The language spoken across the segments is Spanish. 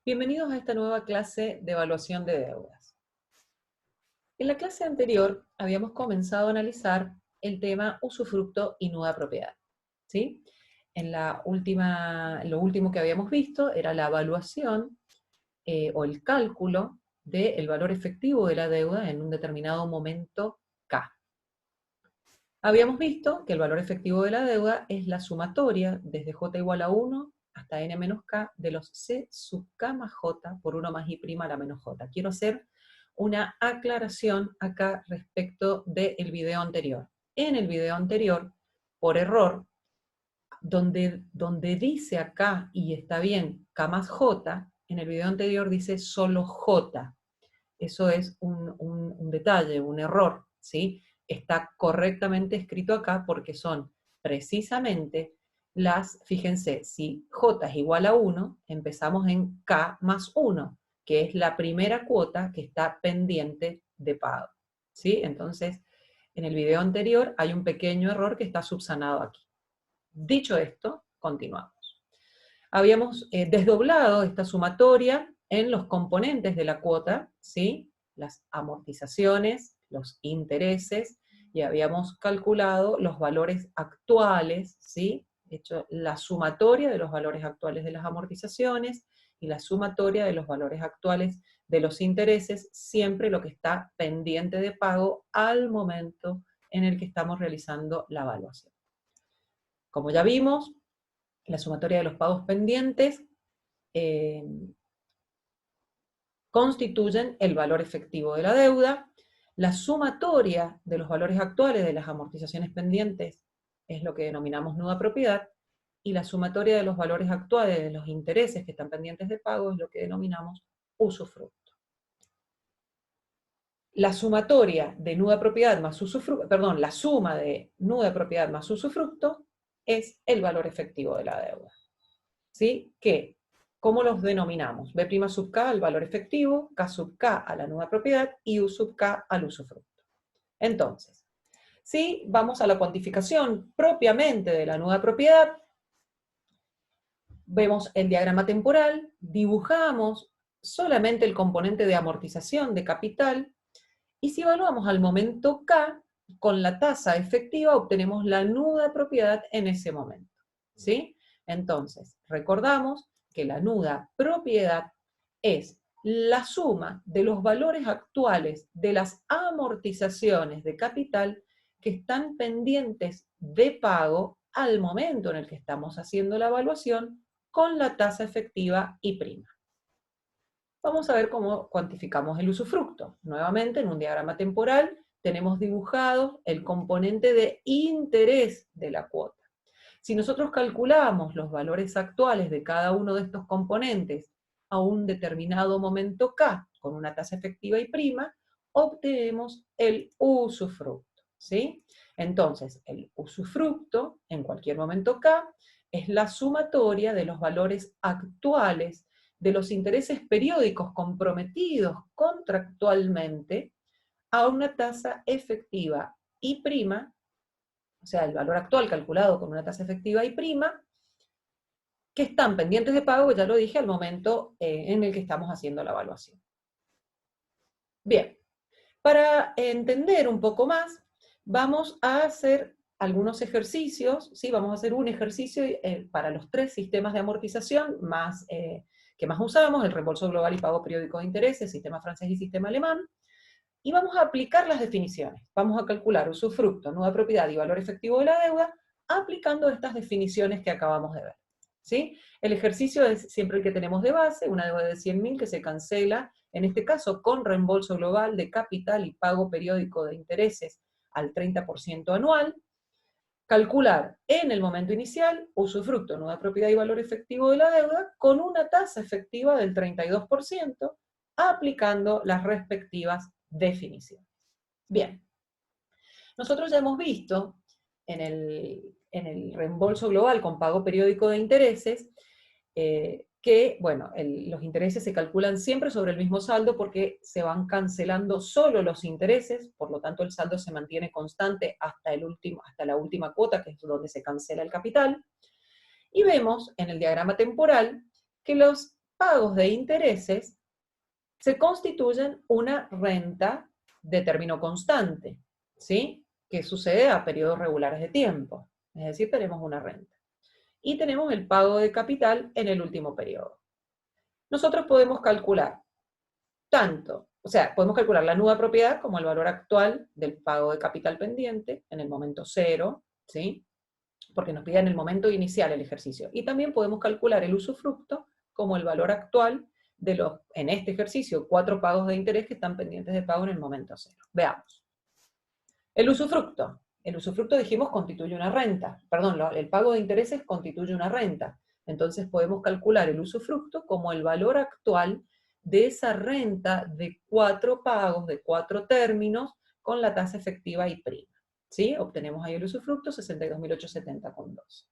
Bienvenidos a esta nueva clase de evaluación de deudas. En la clase anterior habíamos comenzado a analizar el tema usufructo y nuda propiedad. ¿Sí? Lo último que habíamos visto era la evaluación o el cálculo del valor efectivo de la deuda en un determinado momento K. Habíamos visto que el valor efectivo de la deuda es la sumatoria desde J igual a 1 hasta n menos K de los C sub K más J por 1 más I' a la menos J. Quiero hacer una aclaración acá respecto del video anterior. En el video anterior, por error, donde dice acá, y está bien, K más J, en el video anterior dice solo J. Eso es un detalle, un error, ¿sí? Está correctamente escrito acá porque son precisamente fíjense, si J es igual a 1, empezamos en K más 1, que es la primera cuota que está pendiente de pago, ¿sí? Entonces, en el video anterior hay un pequeño error que está subsanado aquí. Dicho esto, continuamos. Habíamos desdoblado esta sumatoria en los componentes de la cuota, ¿sí? Las amortizaciones, los intereses, y habíamos calculado los valores actuales, ¿sí? Hecho la sumatoria de los valores actuales de las amortizaciones y la sumatoria de los valores actuales de los intereses, siempre lo que está pendiente de pago al momento en el que estamos realizando la evaluación. Como ya vimos, la sumatoria de los pagos pendientes constituyen el valor efectivo de la deuda. La sumatoria de los valores actuales de las amortizaciones pendientes es lo que denominamos nuda propiedad, y la sumatoria de los valores actuales de los intereses que están pendientes de pago es lo que denominamos usufructo. La sumatoria de nuda propiedad más usufructo, perdón, la suma de nuda propiedad más usufructo es el valor efectivo de la deuda. ¿Sí? Que, ¿cómo los denominamos? B' sub K al valor efectivo, K sub K a la nuda propiedad y U sub K al usufructo. Entonces, si vamos a la cuantificación propiamente de la nuda propiedad, vemos el diagrama temporal, dibujamos solamente el componente de amortización de capital, y si evaluamos al momento K, con la tasa efectiva obtenemos la nuda propiedad en ese momento, ¿sí? Entonces, recordamos que la nuda propiedad es la suma de los valores actuales de las amortizaciones de capital que están pendientes de pago al momento en el que estamos haciendo la evaluación con la tasa efectiva y prima. Vamos a ver cómo cuantificamos el usufructo. Nuevamente, en un diagrama temporal, tenemos dibujado el componente de interés de la cuota. Si nosotros calculamos los valores actuales de cada uno de estos componentes a un determinado momento K, con una tasa efectiva y prima, obtenemos el usufructo, ¿sí? Entonces, el usufructo, en cualquier momento K, es la sumatoria de los valores actuales de los intereses periódicos comprometidos contractualmente a una tasa efectiva y prima, o sea, el valor actual calculado con una tasa efectiva y prima, que están pendientes de pago, ya lo dije, al momento en el que estamos haciendo la evaluación. Bien, para entender un poco más, vamos a hacer algunos ejercicios, ¿sí? Vamos a hacer un ejercicio para los 3 sistemas de amortización que más usamos, el reembolso global y pago periódico de intereses, sistema francés y sistema alemán, y vamos a aplicar las definiciones. Vamos a calcular usufructo, nuda propiedad y valor efectivo de la deuda, aplicando estas definiciones que acabamos de ver, ¿sí? El ejercicio es siempre el que tenemos de base, una deuda de 100.000 que se cancela, en este caso con reembolso global de capital y pago periódico de intereses al 30% anual. Calcular en el momento inicial usufructo, nuda propiedad y valor efectivo de la deuda con una tasa efectiva del 32%, aplicando las respectivas definiciones. Bien, nosotros ya hemos visto en el reembolso global con pago periódico de intereses que, bueno, los intereses se calculan siempre sobre el mismo saldo porque se van cancelando solo los intereses, por lo tanto el saldo se mantiene constante hasta la última cuota, que es donde se cancela el capital. Y vemos en el diagrama temporal que los pagos de intereses se constituyen una renta de término constante, ¿sí? Que sucede a periodos regulares de tiempo. Es decir, tenemos una renta. Y tenemos el pago de capital en el último periodo. Nosotros podemos calcular podemos calcular la nueva propiedad como el valor actual del pago de capital pendiente en el momento cero, ¿sí? Porque nos pide en el momento inicial el ejercicio. Y también podemos calcular el usufructo como el valor actual de en este ejercicio, 4 pagos de interés que están pendientes de pago en el momento cero. Veamos. El usufructo. El usufructo, dijimos, constituye una renta. Perdón, el pago de intereses constituye una renta. Entonces podemos calcular el usufructo como el valor actual de esa renta de 4 pagos, de 4 términos, con la tasa efectiva y prima. ¿Sí? Obtenemos ahí el usufructo, 62.870,2.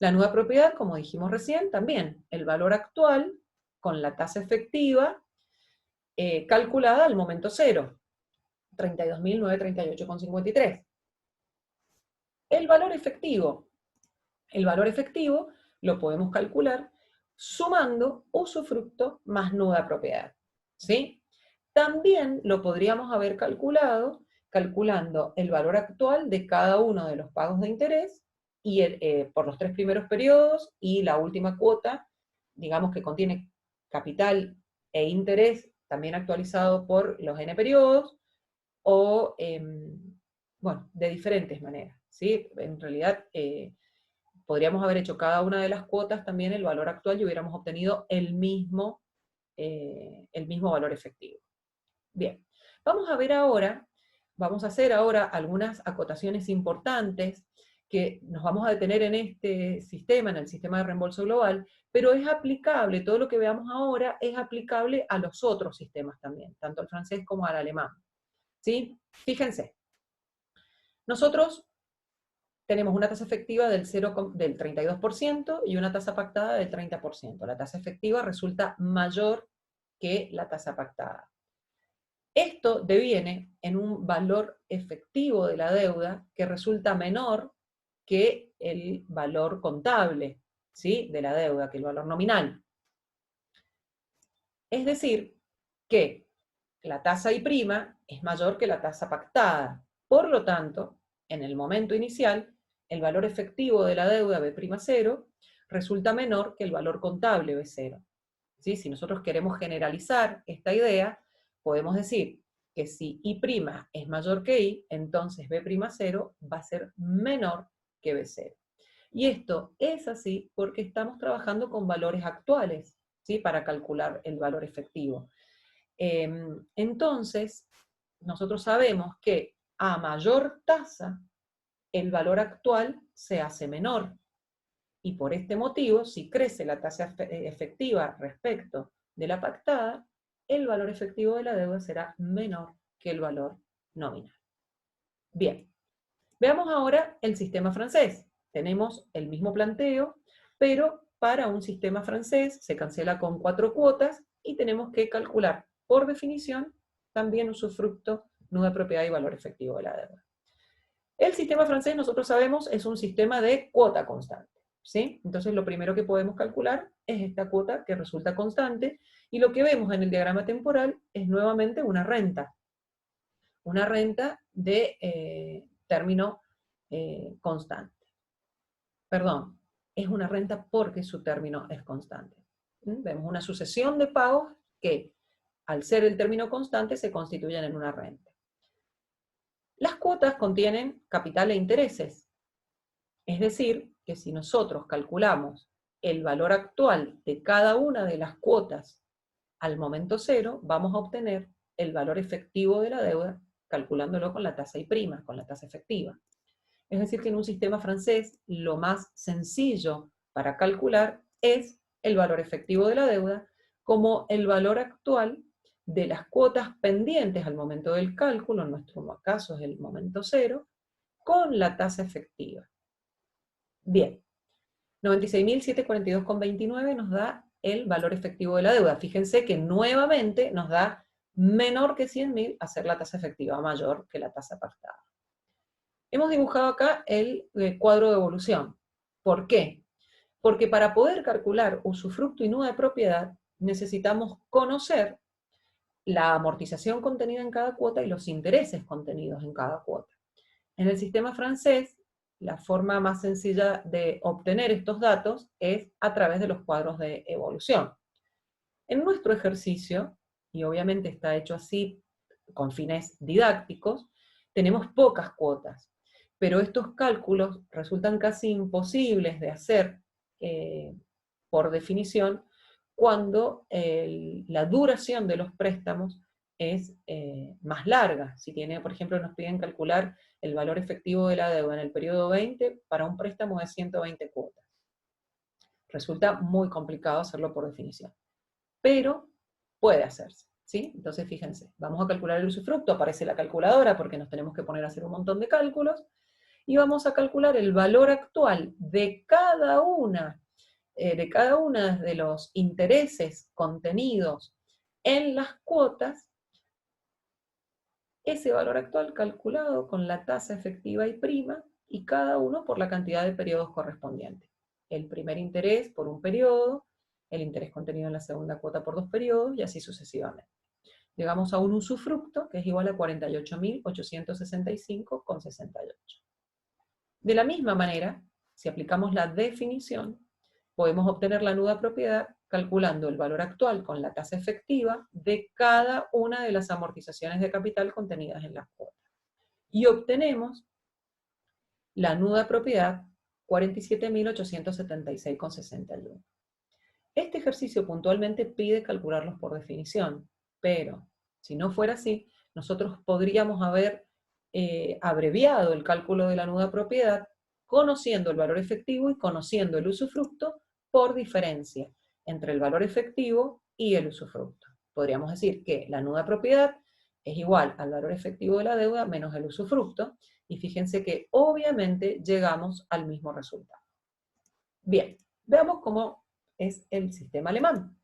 La nueva propiedad, como dijimos recién, también el valor actual con la tasa efectiva calculada al momento cero, 32.938,53. El valor efectivo. El valor efectivo lo podemos calcular sumando usufructo más nueva propiedad. ¿Sí? También lo podríamos haber calculado calculando el valor actual de cada uno de los pagos de interés y por los 3 primeros periodos y la última cuota, digamos que contiene capital e interés también actualizado por los n periodos, o, bueno, de diferentes maneras, ¿sí? En realidad, podríamos haber hecho cada una de las cuotas también el valor actual y hubiéramos obtenido el mismo valor efectivo. Bien, vamos a hacer ahora algunas acotaciones importantes que nos vamos a detener en este sistema, en el sistema de reembolso global, pero es aplicable, todo lo que veamos ahora es aplicable a los otros sistemas también, tanto al francés como al alemán. ¿Sí? Fíjense, nosotros tenemos una tasa efectiva del 32% y una tasa pactada del 30%. La tasa efectiva resulta mayor que la tasa pactada. Esto deviene en un valor efectivo de la deuda que resulta menor que el valor contable, ¿sí? De la deuda, que el valor nominal. Es decir, que la tasa I' es mayor que la tasa pactada. Por lo tanto, en el momento inicial, el valor efectivo de la deuda B'0 resulta menor que el valor contable B0. ¿Sí? Si nosotros queremos generalizar esta idea, podemos decir que si I' es mayor que I, entonces B'0 va a ser menor que B0. Y esto es así porque estamos trabajando con valores actuales, ¿sí? Para calcular el valor efectivo. Entonces, nosotros sabemos que a mayor tasa, el valor actual se hace menor. Y por este motivo, si crece la tasa efectiva respecto de la pactada, el valor efectivo de la deuda será menor que el valor nominal. Bien, veamos ahora el sistema francés. Tenemos el mismo planteo, pero para un sistema francés se cancela con 4 cuotas y tenemos que calcular, por definición, también usufructo, nueva propiedad y valor efectivo de la deuda. El sistema francés, nosotros sabemos, es un sistema de cuota constante, ¿sí? Entonces lo primero que podemos calcular es esta cuota que resulta constante, y lo que vemos en el diagrama temporal es nuevamente una renta de término constante. Perdón, es una renta porque su término es constante. Vemos una sucesión de pagos que, al ser el término constante, se constituyen en una renta. Las cuotas contienen capital e intereses. Es decir, que si nosotros calculamos el valor actual de cada una de las cuotas al momento cero, vamos a obtener el valor efectivo de la deuda calculándolo con la tasa I', con la tasa efectiva. Es decir, que en un sistema francés lo más sencillo para calcular es el valor efectivo de la deuda como el valor actual de las cuotas pendientes al momento del cálculo, en nuestro caso es el momento cero, con la tasa efectiva. Bien, 96.742,29 nos da el valor efectivo de la deuda. Fíjense que nuevamente nos da menor que 100.000 hacer la tasa efectiva mayor que la tasa pactada. Hemos dibujado acá el cuadro de evolución. ¿Por qué? Porque para poder calcular usufructo y nuda de propiedad, necesitamos conocer la amortización contenida en cada cuota y los intereses contenidos en cada cuota. En el sistema francés, la forma más sencilla de obtener estos datos es a través de los cuadros de evolución. En nuestro ejercicio, y obviamente está hecho así con fines didácticos, tenemos pocas cuotas, pero estos cálculos resultan casi imposibles de hacer por definición cuando la duración de los préstamos es más larga. Si tiene, por ejemplo, nos piden calcular el valor efectivo de la deuda en el periodo 20, para un préstamo de 120 cuotas. Resulta muy complicado hacerlo por definición, pero puede hacerse, ¿sí? Entonces, fíjense, vamos a calcular el usufructo, aparece la calculadora porque nos tenemos que poner a hacer un montón de cálculos, y vamos a calcular el valor actual de cada una de los intereses contenidos en las cuotas, ese valor actual calculado con la tasa efectiva y prima, y cada uno por la cantidad de periodos correspondientes. El primer interés por un periodo, el interés contenido en la segunda cuota por 2 periodos, y así sucesivamente. Llegamos a un usufructo que es igual a 48.865,68. De la misma manera, si aplicamos la definición, podemos obtener la nuda propiedad calculando el valor actual con la tasa efectiva de cada una de las amortizaciones de capital contenidas en las cuotas. Y obtenemos la nuda propiedad 47.876,61. Este ejercicio puntualmente pide calcularlos por definición, pero si no fuera así, nosotros podríamos haber abreviado el cálculo de la nuda propiedad conociendo el valor efectivo y conociendo el usufructo por diferencia entre el valor efectivo y el usufructo. Podríamos decir que la nuda propiedad es igual al valor efectivo de la deuda menos el usufructo, y fíjense que obviamente llegamos al mismo resultado. Bien, veamos cómo es el sistema alemán.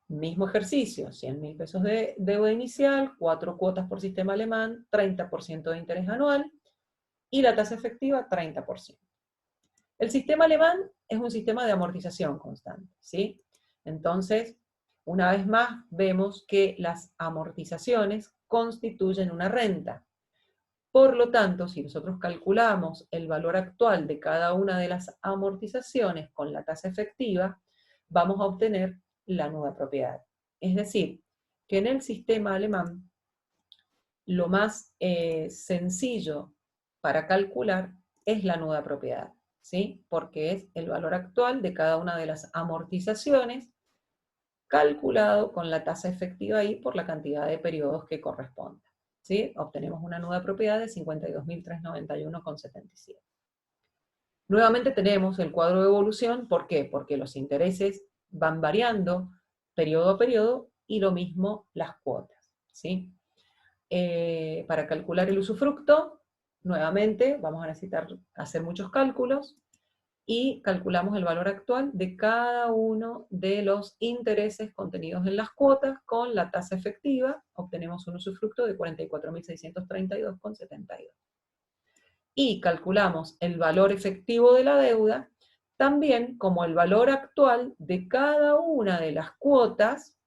Mismo ejercicio, 100.000 pesos de deuda inicial, 4 cuotas por sistema alemán, 30% de interés anual, y la tasa efectiva 30%. El sistema alemán es un sistema de amortización constante, ¿sí? Entonces, una vez más, vemos que las amortizaciones constituyen una renta. Por lo tanto, si nosotros calculamos el valor actual de cada una de las amortizaciones con la tasa efectiva, vamos a obtener la nuda propiedad. Es decir, que en el sistema alemán, lo más sencillo para calcular es la nuda propiedad, ¿sí? Porque es el valor actual de cada una de las amortizaciones calculado con la tasa efectiva y por la cantidad de periodos que corresponda, ¿sí? Obtenemos una nuda propiedad de 52.391,77. Nuevamente tenemos el cuadro de evolución. ¿Por qué? Porque los intereses van variando periodo a periodo y lo mismo las cuotas, ¿sí? Para calcular el usufructo, nuevamente vamos a necesitar hacer muchos cálculos y calculamos el valor actual de cada uno de los intereses contenidos en las cuotas con la tasa efectiva. Obtenemos un usufructo de 44.632,72. Y calculamos el valor efectivo de la deuda también como el valor actual de cada una de las cuotas,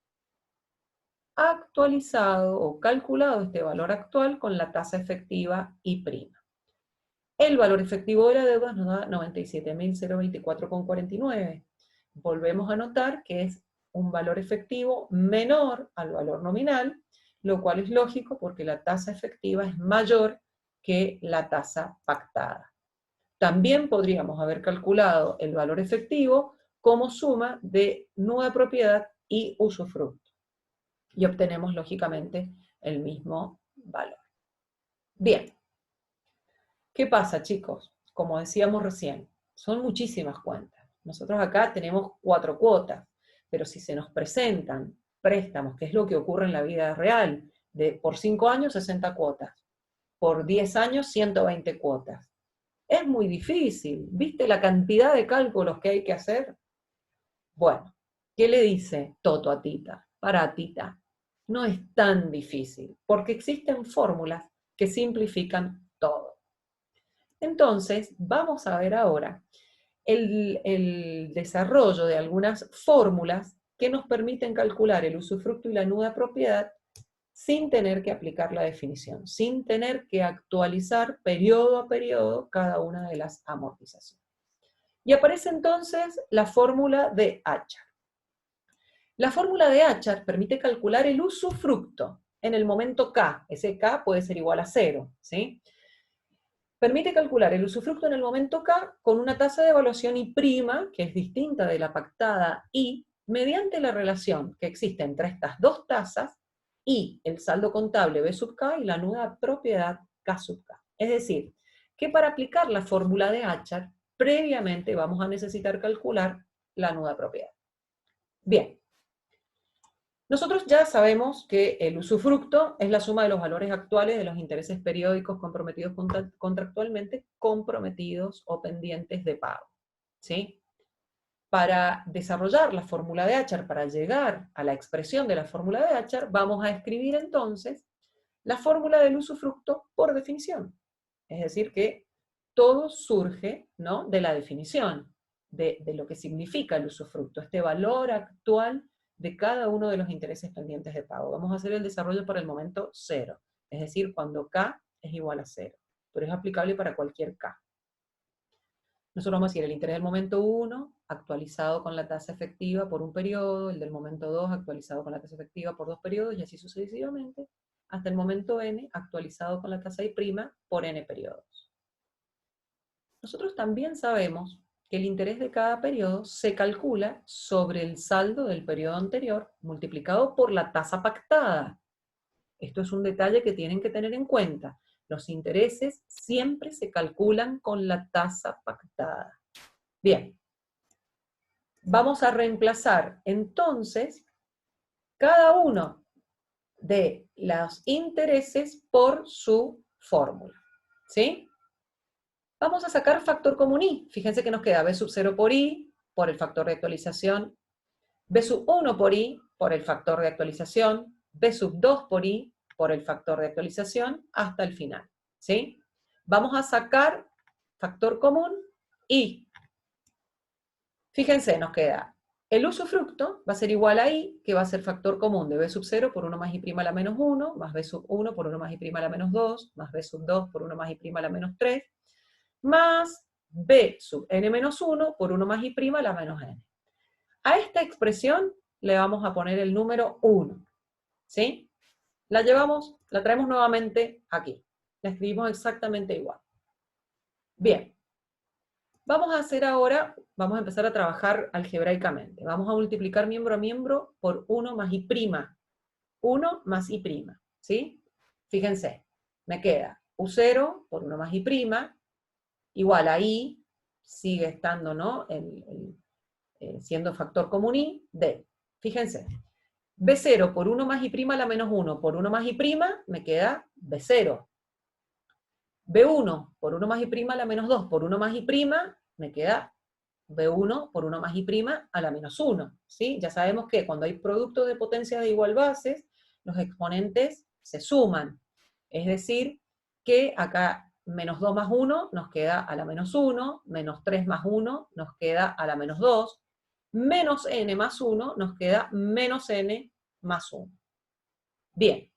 actualizado o calculado este valor actual con la tasa efectiva y prima. El valor efectivo de la deuda nos da 97.024,49. Volvemos a notar que es un valor efectivo menor al valor nominal, lo cual es lógico porque la tasa efectiva es mayor que la tasa pactada. También podríamos haber calculado el valor efectivo como suma de nuda propiedad y usufructo, y obtenemos lógicamente el mismo valor. Bien, ¿qué pasa, chicos? Como decíamos recién, son muchísimas cuentas. Nosotros acá tenemos 4 cuotas, pero si se nos presentan préstamos, que es lo que ocurre en la vida real, por 5 años 60 cuotas, por 10 años 120 cuotas. Es muy difícil, ¿viste la cantidad de cálculos que hay que hacer? Bueno, ¿qué le dice Toto a Tita? Para Tita, no es tan difícil, porque existen fórmulas que simplifican todo. Entonces, vamos a ver ahora el desarrollo de algunas fórmulas que nos permiten calcular el usufructo y la nuda propiedad sin tener que aplicar la definición, sin tener que actualizar periodo a periodo cada una de las amortizaciones. Y aparece entonces la fórmula de Achar. La fórmula de Achar permite calcular el usufructo en el momento K. Ese K puede ser igual a 0, ¿sí? Permite calcular el usufructo en el momento K con una tasa de evaluación I', que es distinta de la pactada I, mediante la relación que existe entre estas dos tasas y el saldo contable B sub K y la nuda propiedad K sub K. Es decir, que para aplicar la fórmula de Achar, previamente vamos a necesitar calcular la nuda propiedad. Bien. Nosotros ya sabemos que el usufructo es la suma de los valores actuales de los intereses periódicos comprometidos contractualmente, comprometidos o pendientes de pago, ¿sí? Para desarrollar la fórmula de Achar, para llegar a la expresión de la fórmula de Achar, vamos a escribir entonces la fórmula del usufructo por definición. Es decir, que todo surge, ¿no?, de la definición, de lo que significa el usufructo, este valor actual de cada uno de los intereses pendientes de pago. Vamos a hacer el desarrollo para el momento 0, es decir, cuando K es igual a 0, pero es aplicable para cualquier K. Nosotros vamos a decir el interés del momento 1 actualizado con la tasa efectiva por un periodo, el del momento 2 actualizado con la tasa efectiva por 2 periodos, y así sucesivamente, hasta el momento n actualizado con la tasa I' por n periodos. Nosotros también sabemos que el interés de cada periodo se calcula sobre el saldo del periodo anterior multiplicado por la tasa pactada. Esto es un detalle que tienen que tener en cuenta. Los intereses siempre se calculan con la tasa pactada. Bien. Vamos a reemplazar entonces cada uno de los intereses por su fórmula. ¿Sí? Vamos a sacar factor común I. Fíjense que nos queda B sub 0 por I, por el factor de actualización, B sub 1 por I, por el factor de actualización, B sub 2 por I, por el factor de actualización, hasta el final. ¿Sí? Vamos a sacar factor común I. Fíjense, nos queda el usufructo, va a ser igual a I, que va a ser factor común de B sub 0 por 1 más I' a la menos 1, más B sub 1 por 1 más I' a la menos 2, más B sub 2 por 1 más I' a la menos 3, más B sub n menos 1 por 1 más I' a la menos n. A esta expresión le vamos a poner el número 1, ¿sí? La traemos nuevamente aquí. La escribimos exactamente igual. Bien. Vamos a hacer ahora, vamos a empezar a trabajar algebraicamente. Vamos a multiplicar miembro a miembro por 1 más I'. 1 más I', ¿sí? Fíjense, me queda U0 por 1 más I', igual a I, sigue estando, ¿no?, siendo factor común I, de, fíjense, B0 por 1 más I' a la menos 1 por 1 más I', me queda B0. B1 por 1 más I' a la menos 2 por 1 más I', me queda B1 por 1 más I' a la menos 1, ¿sí? Ya sabemos que cuando hay productos de potencia de igual bases, los exponentes se suman. Es decir, que acá menos 2 más 1 nos queda a la menos 1, menos 3 más 1 nos queda a la menos 2, menos n más 1 nos queda menos n más 1. Bien.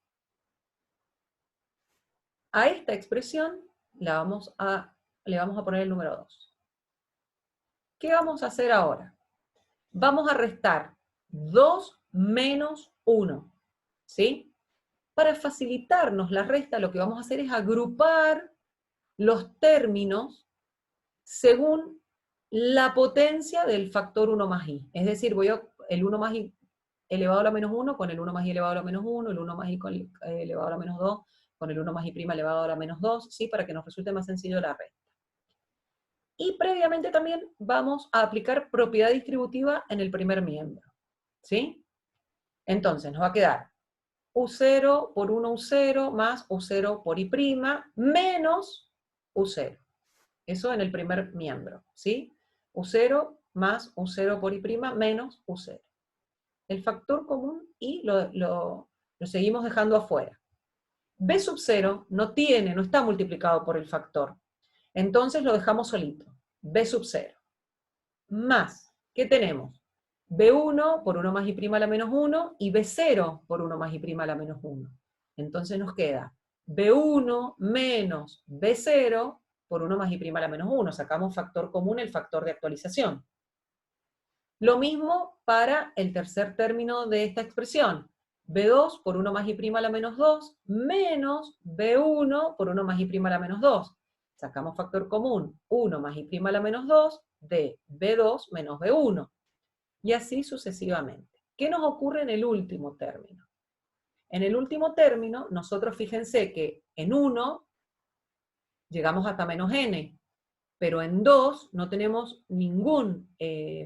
A esta expresión le vamos a poner el número 2. ¿Qué vamos a hacer ahora? Vamos a restar 2 menos 1, ¿sí? Para facilitarnos la resta, lo que vamos a hacer es agrupar los términos según la potencia del factor 1 más i. Es decir, el 1 más i elevado a la menos 1 con el 1 más i elevado a la menos 1, el 1 más i elevado a la menos 2 con el 1 más i' elevado a la menos 2, ¿sí? Para que nos resulte más sencillo la resta. Y previamente también vamos a aplicar propiedad distributiva en el primer miembro, ¿sí? Entonces nos va a quedar U0 por 1 U0 más U0 por I' menos U0. Eso en el primer miembro, ¿sí? U0 más U0 por I' menos U0. El factor común I lo seguimos dejando afuera. B sub 0 no está multiplicado por el factor. Entonces lo dejamos solito. B sub 0. Más, ¿qué tenemos? B1 por 1 más y' a la menos 1 y B0 por 1 más y' a la menos 1. Entonces nos queda B1 menos B0 por 1 más y' a la menos 1. Sacamos factor común, el factor de actualización. Lo mismo para el tercer término de esta expresión. B2 por 1 más y' a la menos 2 menos B1 por 1 más y' a la menos 2. Sacamos factor común, 1 más y' a la menos 2 de B2 menos B1. Y así sucesivamente. ¿Qué nos ocurre en el último término? En el último término, nosotros fíjense que en 1 llegamos hasta menos n, pero en 2 no tenemos ningún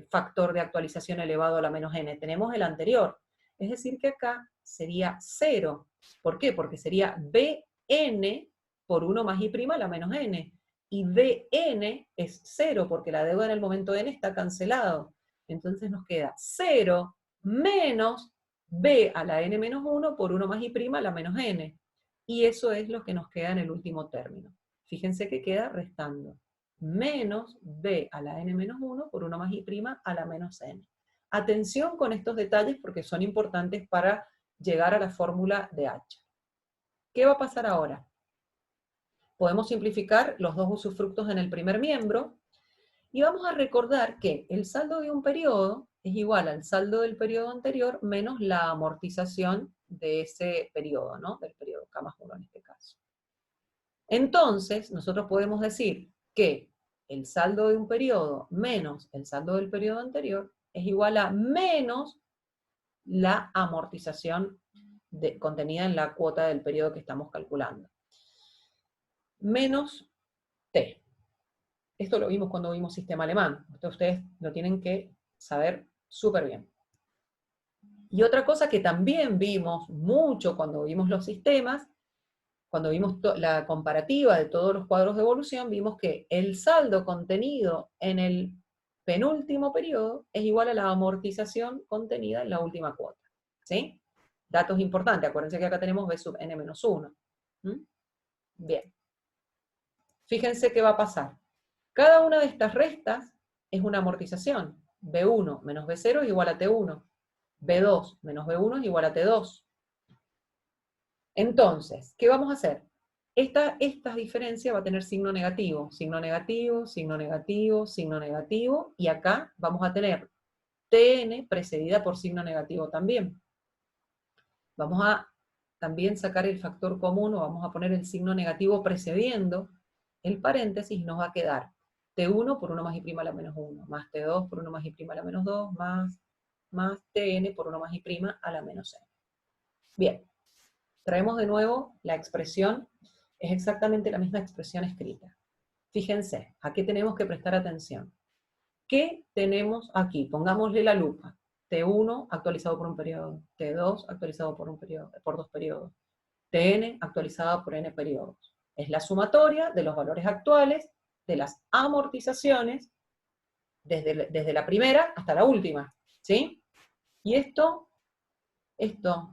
factor de actualización elevado a la menos n, tenemos el anterior. Es decir que acá sería 0. ¿Por qué? Porque sería bn por 1 más y' a la menos n. Y bn es 0, porque la deuda en el momento n está cancelado. Entonces nos queda 0 menos b a la n menos 1 por 1 más y' a la menos n. Y eso es lo que nos queda en el último término. Fíjense que queda restando menos b a la n menos 1 por 1 más y' a la menos n. Atención con estos detalles porque son importantes para llegar a la fórmula de H. ¿Qué va a pasar ahora? Podemos simplificar los dos usufructos en el primer miembro y vamos a recordar que el saldo de un periodo es igual al saldo del periodo anterior menos la amortización de ese periodo, ¿no? Del periodo K más 1 en este caso. Entonces, nosotros podemos decir que el saldo de un periodo menos el saldo del periodo anterior es igual a menos la amortización contenida en la cuota del periodo que estamos calculando. Menos T. Esto lo vimos cuando vimos sistema alemán. Esto ustedes lo tienen que saber súper bien. Y otra cosa que también vimos mucho cuando vimos los sistemas, cuando vimos la comparativa de todos los cuadros de evolución, vimos que el saldo contenido en el penúltimo periodo es igual a la amortización contenida en la última cuota. ¿Sí? Datos importantes, acuérdense que acá tenemos B sub n menos 1. Bien. Fíjense qué va a pasar. Cada una de estas restas es una amortización. B1 menos B0 es igual a T1. B2 menos B1 es igual a T2. Entonces, ¿qué vamos a hacer? Esta diferencia va a tener signo negativo, signo negativo, signo negativo, signo negativo, y acá vamos a tener Tn precedida por signo negativo también. Vamos a también sacar el factor común, o vamos a poner el signo negativo precediendo el paréntesis, y nos va a quedar T1 por 1 más y' a la menos 1, más T2 por 1 más y' a la menos 2, más Tn por 1 más y' a la menos n. Bien. Traemos de nuevo la expresión, es exactamente la misma expresión escrita. Fíjense, ¿a qué tenemos que prestar atención? ¿Qué tenemos aquí? Pongámosle la lupa. T1 actualizado por un periodo, T2 actualizado por dos periodos, Tn actualizado por n periodos. Es la sumatoria de los valores actuales de las amortizaciones desde la primera hasta la última, ¿sí? Y esto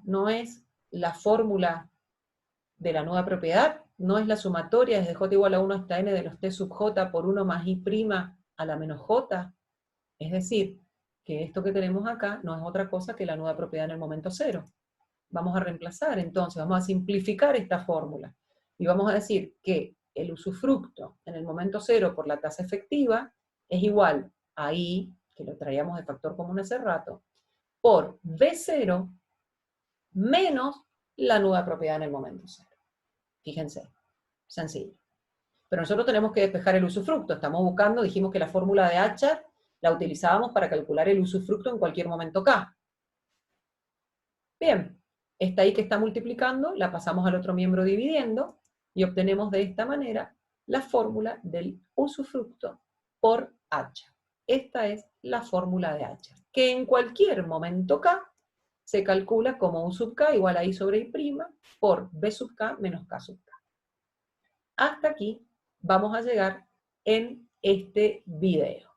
no es la fórmula de la nueva propiedad, no es la sumatoria desde j igual a 1 hasta n de los t sub j por 1 más i' a la menos j. Es decir, que esto que tenemos acá no es otra cosa que la nueva propiedad en el momento cero. Vamos a reemplazar entonces, vamos a simplificar esta fórmula. Y vamos a decir que el usufructo en el momento cero por la tasa efectiva es igual a I, que lo traíamos de factor común hace rato, por B0 menos la nueva propiedad en el momento cero. Fíjense, sencillo. Pero nosotros tenemos que despejar el usufructo. Estamos buscando, dijimos que la fórmula de H la utilizábamos para calcular el usufructo en cualquier momento K. Bien, esta I que está multiplicando, la pasamos al otro miembro dividiendo, y obtenemos de esta manera la fórmula del usufructo por H. Esta es la fórmula de H, que en cualquier momento K se calcula como U sub K igual a I sobre I' por B sub K menos K sub K. Hasta aquí vamos a llegar en este video.